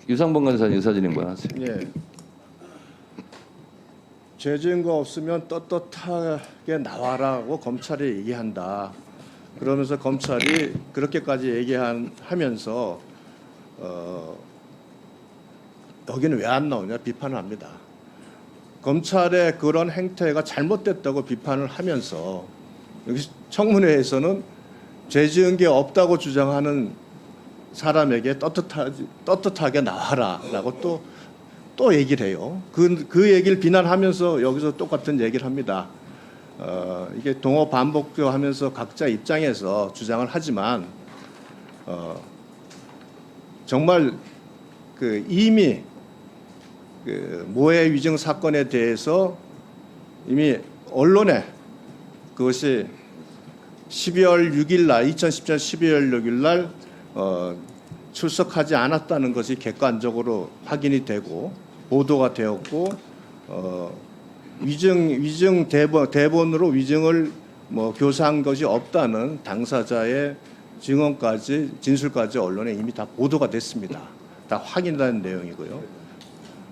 유상범 간사님 의사진행 하세요. 예. 죄증거 없으면 떳떳하게 나와라고 검찰이 얘기한다. 그러면서 검찰이 그렇게까지 얘기하면서 여기는 왜 안 나오냐 비판을 합니다. 검찰의 그런 행태가 잘못됐다고 비판을 하면서 여기 청문회에서는 죄 지은 게 없다고 주장하는 사람에게 떳떳하게 나와라라고 또 얘기를 해요. 그 얘기를 비난하면서 여기서 똑같은 얘기를 합니다. 이게 동어 반복하면서 각자 입장에서 주장을 하지만 정말 이미 모해 위증 사건에 대해서 이미 언론에 그것이 12월 6일 날 2017년 12월 6일 날 출석하지 않았다는 것이 객관적으로 확인이 되고 보도가 되었고 위증 대본으로 위증을 교사한 것이 없다는 당사자의 증언까지 진술까지 언론에 이미 다 보도가 됐습니다. 다 확인된 내용이고요.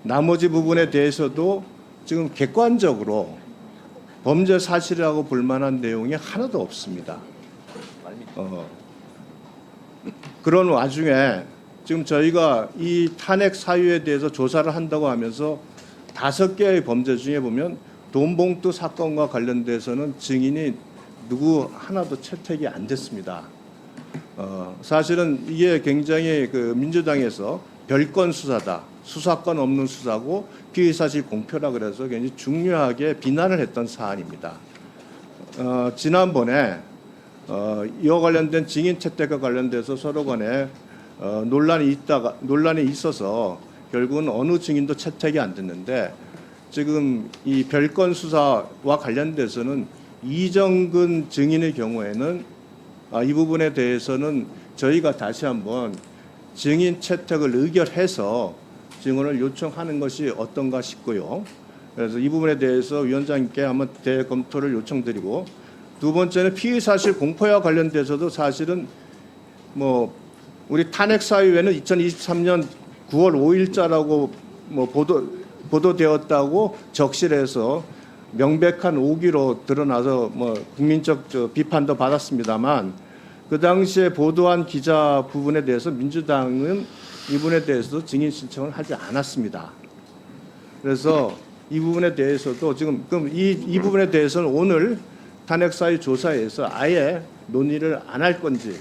나머지 부분에 대해서도 지금 객관적으로 범죄 사실이라고 볼 만한 내용이 하나도 없습니다. 그런 와중에 지금 저희가 이 탄핵 사유에 대해서 조사를 한다고 하면서 5개의 범죄 중에 보면 돈봉투 사건과 관련돼서는 증인이 누구 하나도 채택이 안 됐습니다. 사실은 이게 굉장히 민주당에서 별건 수사다, 수사권 없는 수사고 피의사실 공표라 그래서 굉장히 중요하게 비난을 했던 사안입니다. 지난번에 이와 관련된 증인 채택과 관련돼서 서로 간에 논란이 있어서 결국은 어느 증인도 채택이 안 됐는데 지금 이 별건 수사와 관련돼서는 이정근 증인의 경우에는 이 부분에 대해서는 저희가 다시 한번 증인 채택을 의결해서 증언을 요청하는 것이 어떤가 싶고요. 그래서 이 부분에 대해서 위원장님께 한번 대검토를 요청드리고 두 번째는 피의사실 공표와 관련돼서도 사실은 우리 탄핵 사유에는 2023년 9월 5일자라고 보도되었다고 적실해서 명백한 오기로 드러나서 국민적 비판도 받았습니다만 그 당시에 보도한 기자 부분에 대해서 민주당은 이 부분에 대해서도 증인 신청을 하지 않았습니다. 그래서 이 부분에 대해서도 지금 이 부분에 대해서는 오늘 탄핵 사유 조사에서 아예 논의를 안 할 건지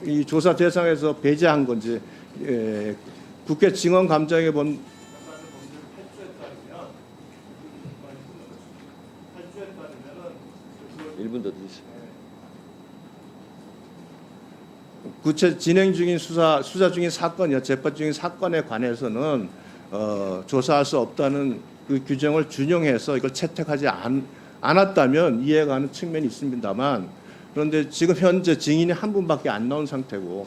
이 조사 대상에서 배제한 건지 국회 증언감정에 본 1분 더 드리세요. 구체 진행 중인 수사 중인 사건이요 재판 중인 사건에 관해서는 조사할 수 없다는 그 규정을 준용해서 이걸 채택하지 않았다면 이해가는 측면이 있습니다만 그런데 지금 현재 증인이 한 분밖에 안 나온 상태고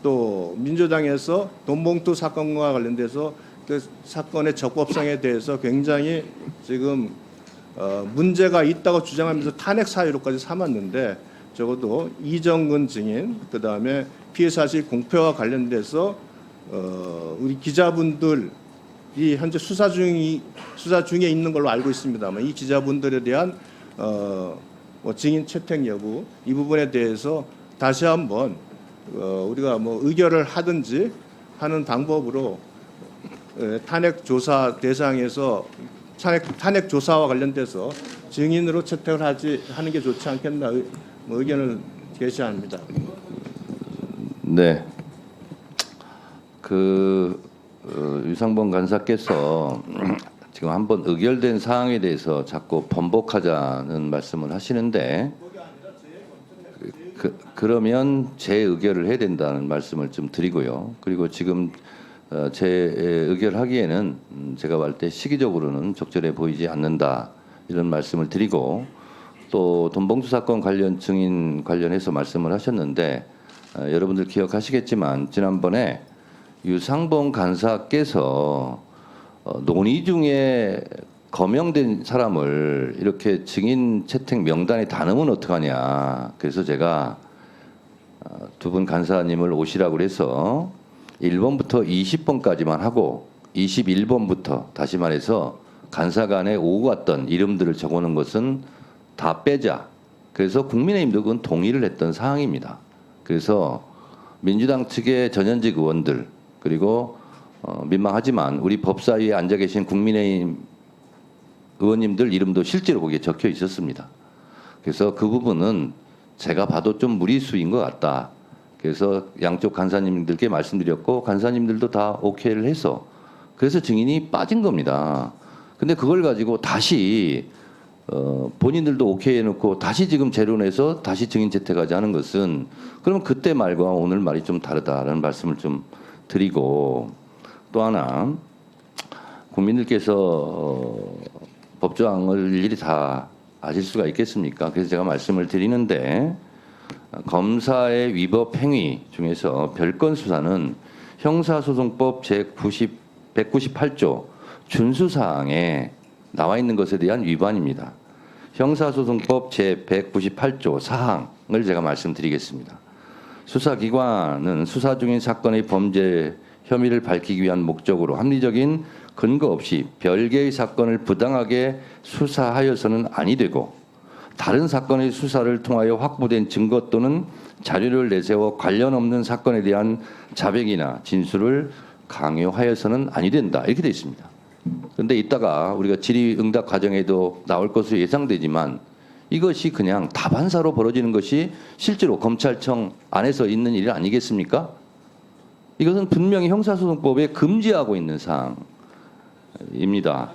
또 민주당에서 돈봉투 사건과 관련돼서 그 사건의 적법성에 대해서 굉장히 지금 문제가 있다고 주장하면서 탄핵 사유로까지 삼았는데 적어도 이정근 증인 그다음에 피해사실 공표와 관련돼서 우리 기자분들이 현재 수사 중에 있는 걸로 알고 있습니다만 이 기자분들에 대한 증인 채택 여부 이 부분에 대해서 다시 한번 우리가 의결을 하든지 하는 방법으로 탄핵 조사 대상에서 탄핵 조사와 관련돼서 증인으로 채택을 하는 게 좋지 않겠나 의견을 제시합니다. 네. 유상범 간사께서 지금 한번 의결된 사항에 대해서 자꾸 번복하자는 말씀을 하시는데 그러면 재의결을 해야 된다는 말씀을 좀 드리고요. 그리고 지금 재의결하기에는 제가 볼 때 시기적으로는 적절해 보이지 않는다 이런 말씀을 드리고 또 돈봉투 사건 관련 증인 관련해서 말씀을 하셨는데 여러분들 기억하시겠지만 지난번에 유상범 간사께서 논의 중에 거명된 사람을 이렇게 증인 채택 명단에 다 넣으면 어떡하냐. 그래서 제가 두 분 간사님을 오시라고 해서 1번부터 20번까지만 하고 21번부터 다시 말해서 간사 간에 오고 갔던 이름들을 적어놓은 것은 다 빼자. 그래서 국민의힘도 그건 동의를 했던 사항입니다. 그래서 민주당 측의 전현직 의원들 그리고 민망하지만 우리 법사위에 앉아 계신 국민의힘 의원님들 이름도 실제로 거기에 적혀 있었습니다. 그래서 그 부분은 제가 봐도 좀 무리수인 것 같다. 그래서 양쪽 간사님들께 말씀드렸고 간사님들도 다 오케이를 해서 그래서 증인이 빠진 겁니다. 근데 그걸 가지고 다시 본인들도 오케이 해놓고 다시 지금 재론해서 다시 증인 채택하지 하는 것은 그러면 그때 말과 오늘 말이 좀 다르다라는 말씀을 좀 드리고 또 하나 국민들께서 법조항을 일일이 다 아실 수가 있겠습니까? 그래서 제가 말씀을 드리는데 검사의 위법 행위 중에서 별건 수사는 형사소송법 제198조 준수사항에 나와 있는 것에 대한 위반입니다. 형사소송법 제198조 사항을 제가 말씀드리겠습니다. 수사기관은 수사 중인 사건의 범죄 혐의를 밝히기 위한 목적으로 합리적인 근거 없이 별개의 사건을 부당하게 수사하여서는 아니 되고 다른 사건의 수사를 통하여 확보된 증거 또는 자료를 내세워 관련 없는 사건에 대한 자백이나 진술을 강요하여서는 아니 된다. 이렇게 되어 있습니다. 그런데 이따가 우리가 질의응답 과정에도 나올 것으로 예상되지만 이것이 그냥 다반사로 벌어지는 것이 실제로 검찰청 안에서 있는 일 아니겠습니까? 이것은 분명히 형사소송법에 금지하고 있는 사항입니다.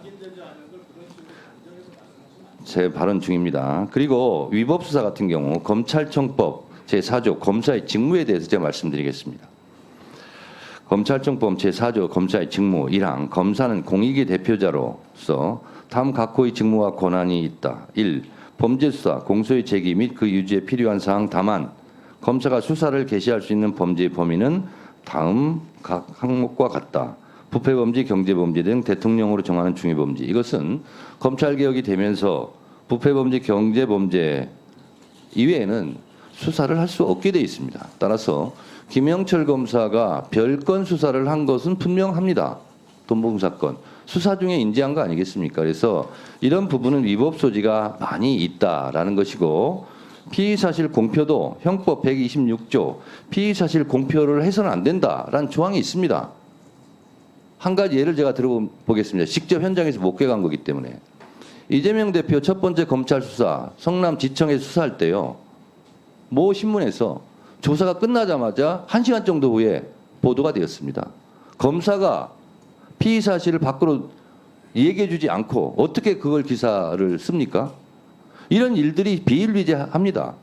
제 발언 중입니다. 그리고 위법 수사 같은 경우 검찰청법 제4조 검사의 직무에 대해서 제가 말씀드리겠습니다. 검찰청법 제4조 검사의 직무 1항 검사는 공익의 대표자로서 다음 각호의 직무와 권한이 있다. 1. 범죄수사, 공소의 제기 및 그 유지에 필요한 사항 다만 검사가 수사를 개시할 수 있는 범죄의 범위는 다음 각 항목과 같다. 부패범죄, 경제범죄 등 대통령으로 정하는 중요범죄. 이것은 검찰개혁이 되면서 부패범죄, 경제범죄 이외에는 수사를 할 수 없게 되어 있습니다. 따라서 김영철 검사가 별건 수사를 한 것은 분명합니다. 돈봉 사건. 수사 중에 인지한 거 아니겠습니까? 그래서 이런 부분은 위법 소지가 많이 있다라는 것이고 피의사실 공표도 형법 126조 피의사실 공표를 해서는 안 된다라는 조항이 있습니다. 한 가지 예를 제가 들어보겠습니다. 직접 현장에서 목격한 거기 때문에. 이재명 대표 첫 번째 검찰 수사 성남지청에서 수사할 때요. 모 신문에서 조사가 끝나자마자 1시간 정도 후에 보도가 되었습니다. 검사가 피의 사실을 밖으로 얘기해 주지 않고 어떻게 그걸 기사를 씁니까? 이런 일들이 비일비재합니다.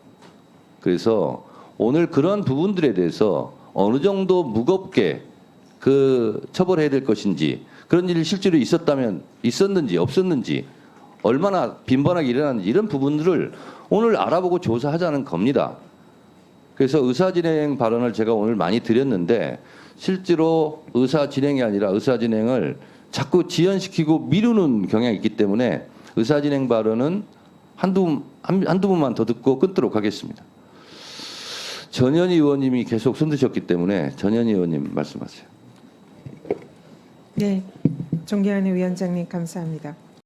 그래서 오늘 그런 부분들에 대해서 어느 정도 무겁게 처벌해야 될 것인지 그런 일이 실제로 있었는지 없었는지 얼마나 빈번하게 일어났는지 이런 부분들을 오늘 알아보고 조사하자는 겁니다. 그래서 의사진행 발언을 제가 오늘 많이 드렸는데 실제로 의사진행이 아니라 의사진행을 자꾸 지연시키고 미루는 경향이 있기 때문에 의사진행 발언은 한두 분만 더 듣고 끊도록 하겠습니다. 전현희 의원님이 계속 손드셨기 때문에 전현희 의원님 말씀하세요. 네, 존경하는 위원장님 감사합니다.